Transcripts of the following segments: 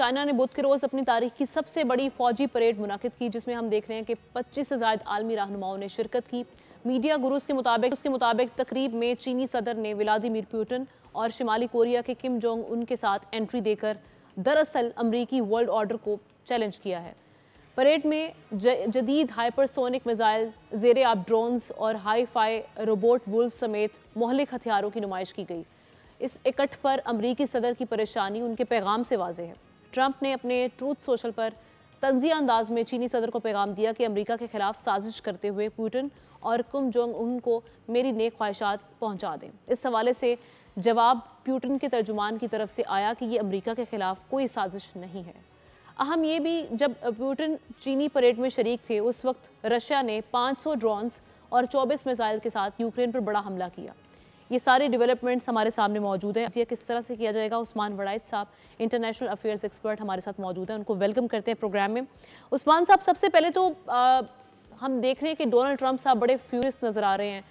China ने बुध के रोज अपनी तारीख की सबसे बड़ी फौजी परेड मुनाकिद की, जिसमें हम देख रहे हैं कि 25 से ज्यादा आलमी रहनुमाओं ने शिरकत की। मीडिया गुरुज के मुताबिक तकरीब में चीनी सदर ने व्लादिमीर पुतिन और शिमाली कोरिया के किम जोंग उन के साथ एंट्री देकर दरअसल अमरीकी वर्ल्ड ऑर्डर को चैलेंज किया है। परेड में जदीद हाइपरसोनिक मिसाइल, जेर आब ड्रोन्स और हाई फाई रोबोट वुल्फ समेत मोहलिक हथियारों की नुमाइश की गई। इस इकट्ठ पर अमरीकी सदर की परेशानी उनके पैगाम से वाज़ेह है। ट्रंप ने अपने ट्रूथ सोशल पर तंजिया अंदाज में चीनी सदर को पैगाम दिया कि अमेरिका के खिलाफ साजिश करते हुए पुतिन और किम जोंग उन को मेरी नेक ख्वाहिशात पहुंचा दें। इस हवाले से जवाब पुतिन के तर्जुमान की तरफ से आया कि ये अमेरिका के खिलाफ कोई साजिश नहीं है। अहम ये भी, जब पुतिन चीनी परेड में शरीक थे उस वक्त रशिया ने 500 ड्रोन्स और 24 मिसाइल के साथ यूक्रेन पर बड़ा हमला किया। ये सारे डेवलपमेंट्स हमारे सामने मौजूद हैं। ये किस तरह से किया जाएगा, उस्मान वड़ाइच साहब इंटरनेशनल अफेयर्स एक्सपर्ट हमारे साथ मौजूद हैं, उनको वेलकम करते हैं प्रोग्राम में। उस्मान साहब, सबसे पहले तो हम देख रहे हैं कि डोनाल्ड ट्रंप साहब बड़े फ्यूरियस नज़र आ रहे हैं।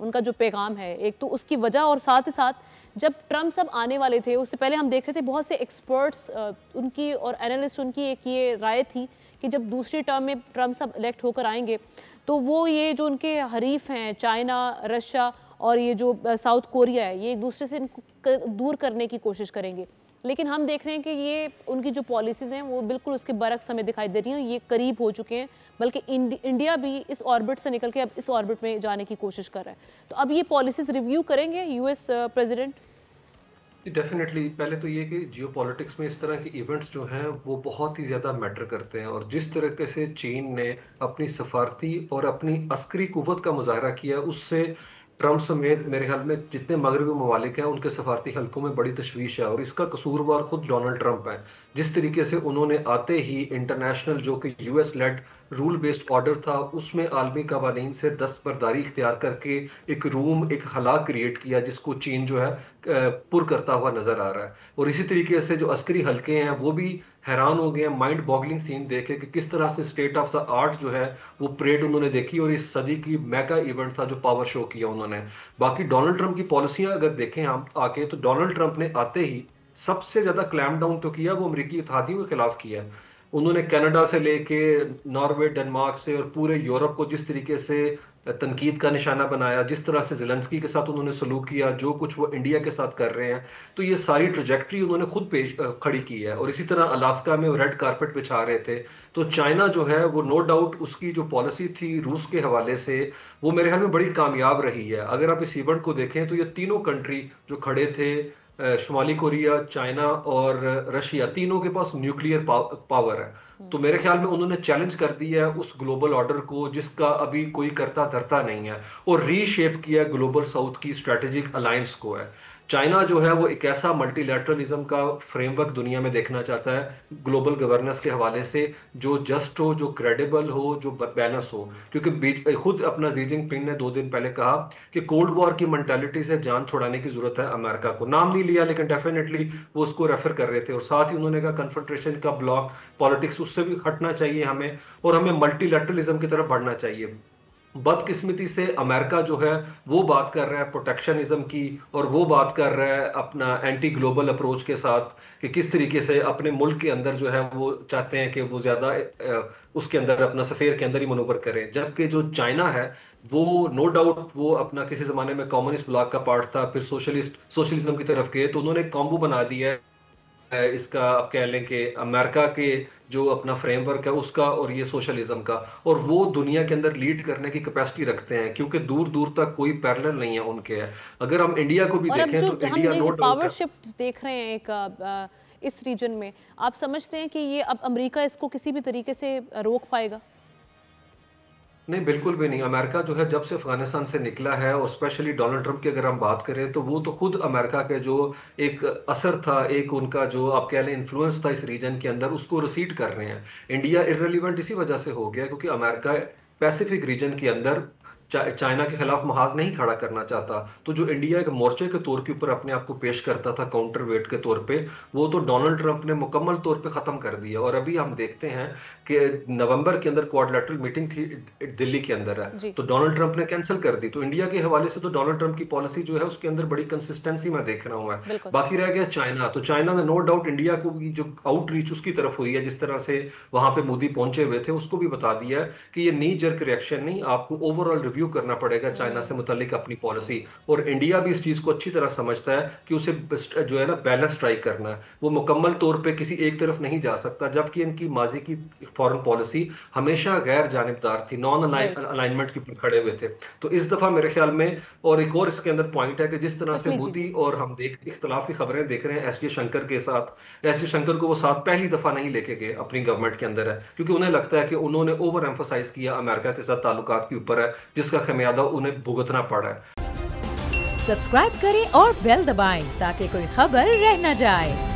उनका जो पैगाम है, एक तो उसकी वजह, और साथ ही साथ जब ट्रंप साहब आने वाले थे उससे पहले हम देख रहे थे बहुत से एक्सपर्ट्स उनकी और एनालिस्ट उनकी एक ये राय थी कि जब दूसरी टर्म में ट्रंप साहब इलेक्ट होकर आएंगे तो वो ये जो उनके हरीफ हैं चाइना, रशिया और ये जो साउथ कोरिया है, ये एक दूसरे से इनको दूर करने की कोशिश करेंगे। लेकिन हम देख रहे हैं कि ये उनकी जो पॉलिसीज़ हैं वो बिल्कुल उसके बरक्स हमें दिखाई दे रही हैं। ये करीब हो चुके हैं, बल्कि इंडिया भी इस ऑर्बिट से निकल के अब इस ऑर्बिट में जाने की कोशिश कर रहा है। तो अब ये पॉलिसीज़ रिव्यू करेंगे यूएस प्रेसिडेंट? डेफिनेटली। पहले तो ये कि जियोपॉलिटिक्स में इस तरह के इवेंट्स जो हैं वो बहुत ही ज़्यादा मैटर करते हैं, और जिस तरीके से चीन ने अपनी सफारती और अपनी अस्करी कुव्वत का मुजाहरा किया, उससे ट्रंप समेत मेरे ख्याल में जितने मगरबी ममालिक हैं उनके सफारती हलकों में बड़ी तशवीश है, और इसका कसूरवार खुद डोनाल्ड ट्रंप है। जिस तरीके से उन्होंने आते ही इंटरनेशनल जो कि US led rule based order था उसमें आलमी कवानीन से दस्तबरदारी इख्तियार करके एक रूम, एक हला क्रिएट किया जिसको चीन जो है पुर करता हुआ नजर आ रहा है। और इसी तरीके से जो अस्करी हलके हैं वो भी हैरान हो गए हैं माइंड बॉगलिंग सीन देखे कि किस तरह से स्टेट ऑफ द आर्ट जो है वो परेड उन्होंने देखी, और इस सदी की मेगा इवेंट था जो पावर शो किया उन्होंने। बाकी डोनाल्ड ट्रंप की पॉलिसियां अगर देखें हम आके, तो डोनाल्ड ट्रंप ने आते ही सबसे ज्यादा क्लैम डाउन तो किया वो अमेरिकी इत्तेहादियों के खिलाफ किया। उन्होंने कनाडा से लेके नॉर्वे, डेनमार्क से और पूरे यूरोप को जिस तरीके से तनकीद का निशाना बनाया, जिस तरह से ज़ेलेंस्की के साथ उन्होंने सलूक किया, जो कुछ वो इंडिया के साथ कर रहे हैं, तो ये सारी ट्रजेक्ट्री उन्होंने खुद पेश खड़ी की है। और इसी तरह अलास्का में वो रेड कारपेट बिछा रहे थे। तो चाइना जो है वो नो डाउट उसकी जो पॉलिसी थी रूस के हवाले से वो मेरे ख्याल में बड़ी कामयाब रही है। अगर आप इस इवेंट को देखें तो ये तीनों कंट्री जो खड़े थे, शुमाली कोरिया, चाइना और रशिया, तीनों के पास न्यूक्लियर पावर है। तो मेरे ख्याल में उन्होंने चैलेंज कर दिया है उस ग्लोबल ऑर्डर को जिसका अभी कोई करता धरता नहीं है, और रीशेप किया ग्लोबल साउथ की स्ट्रेटेजिक अलायंस को है। चाइना जो है वो एक ऐसा मल्टीलैटरलिज्म का फ्रेमवर्क दुनिया में देखना चाहता है ग्लोबल गवर्नेंस के हवाले से, जो जस्ट हो, जो क्रेडिबल हो, जो बैलेंस हो। क्योंकि खुद अपना जी जिनपिंग ने 2 दिन पहले कहा कि कोल्ड वॉर की मेंटालिटी से जान छुड़ाने की जरूरत है अमेरिका को। नाम नहीं लिया लेकिन डेफिनेटली वो उसको रेफर कर रहे थे, और साथ ही उन्होंने कहा कन्फ्रंटेशन का ब्लॉक पॉलिटिक्स उससे भी हटना चाहिए हमें, और हमें मल्टीलैटरलिज्म की तरफ बढ़ना चाहिए। बदकिस्मती से अमेरिका जो है वो बात कर रहा है प्रोटेक्शनिज्म की, और वो बात कर रहा है अपना एंटी ग्लोबल अप्रोच के साथ कि किस तरीके से अपने मुल्क के अंदर जो है वो चाहते हैं कि वो ज़्यादा उसके अंदर अपना सफ़ेयर के अंदर ही मनोवर करें। जबकि जो चाइना है वो नो डाउट वो अपना किसी ज़माने में कम्युनिस्ट ब्लॉक का पार्ट था, फिर सोशलिज्म की तरफ गए, तो उन्होंने कॉम्बो बना दिया है इसका, आप कह लें कि अमेरिका के जो अपना फ्रेमवर्क है उसका और ये सोशलिज्म का, और वो दुनिया के अंदर लीड करने की कैपेसिटी रखते हैं क्योंकि दूर दूर तक कोई पैरेलल नहीं है उनके है। अगर हम इंडिया को भी देखें तो India no doubt power shift देख रहे हैं एक इस रीजन में, आप समझते हैं कि ये अब अमेरिका इसको किसी भी तरीके से रोक पाएगा? नहीं, बिल्कुल भी नहीं। अमेरिका जो है जब से अफगानिस्तान से निकला है, और स्पेशली डोनाल्ड ट्रंप की अगर हम बात करें तो वो तो खुद अमेरिका के जो एक असर था, एक उनका जो आप कह लें इन्फ्लुएंस था इस रीजन के अंदर, उसको रिसीड कर रहे हैं। इंडिया इररिलेवेंट इसी वजह से हो गया क्योंकि अमेरिका पैसिफिक रीजन के अंदर चाइना के खिलाफ महाज नहीं खड़ा करना चाहता, तो जो इंडिया एक मोर्चे के तौर के ऊपर अपने आप को पेश करता था काउंटर वेट के तौर पे, वो तो डोनाल्ड ट्रंप ने मुकम्मल तौर पे खत्म कर दिया। और अभी हम देखते हैं कि नवंबर के अंदर क्वाड्रिलेटरल मीटिंग थी दिल्ली के अंदर है, तो डोनाल्ड ट्रंप ने कैंसिल कर दी। तो इंडिया के हवाले से तो डोनाल्ड ट्रंप की पॉलिसी जो है उसके अंदर बड़ी कंसिस्टेंसी मैं देख रहा हूं मैं। बाकी रह गया चाइना, तो चाइना ने नो डाउट इंडिया को जो आउटरीच उसकी तरफ हुई है, जिस तरह से वहां पे मोदी पहुंचे हुए थे, उसको भी बता दिया है कि ये नी जर्क रिएक्शन नहीं, आपको ओवरऑल रिव्यू करना पड़ेगा चाइना से मुतालिक अपनी पॉलिसी। और इंडिया भी इस चीज को अच्छी तरह समझता है कि उसे जो है ना बैलेंस स्ट्राइक करना है, वो मुकम्मल तौर पे किसी एक तरफ नहीं जा सकता, जबकि इनकी माजी की फॉरेन पॉलिसी हमेशा गैर जानिबदार थी, नॉन अलाइनमेंट के ऊपर खड़े हुए थे। तो इस दफा मेरे ख्याल में, और एक और इसके अंदर पॉइंट है कि जिस तरह से मोदी और हम इख्तलाफ की खबरें देख रहे हैं एस जे शंकर के साथ, एस जे शंकर को वो साथ पहली दफा नहीं लेके गए अपनी गवर्नमेंट के अंदर है, क्योंकि उन्हें लगता है कि उन्होंने ओवर एम्फोसाइज किया अमेरिका के साथ ताल्लुकात के ऊपर है, जिसका खमियाजा उन्हें भुगतना पड़ा है। सब्सक्राइब करें और बेल दबाएं ताकि कोई खबर रह न जाए।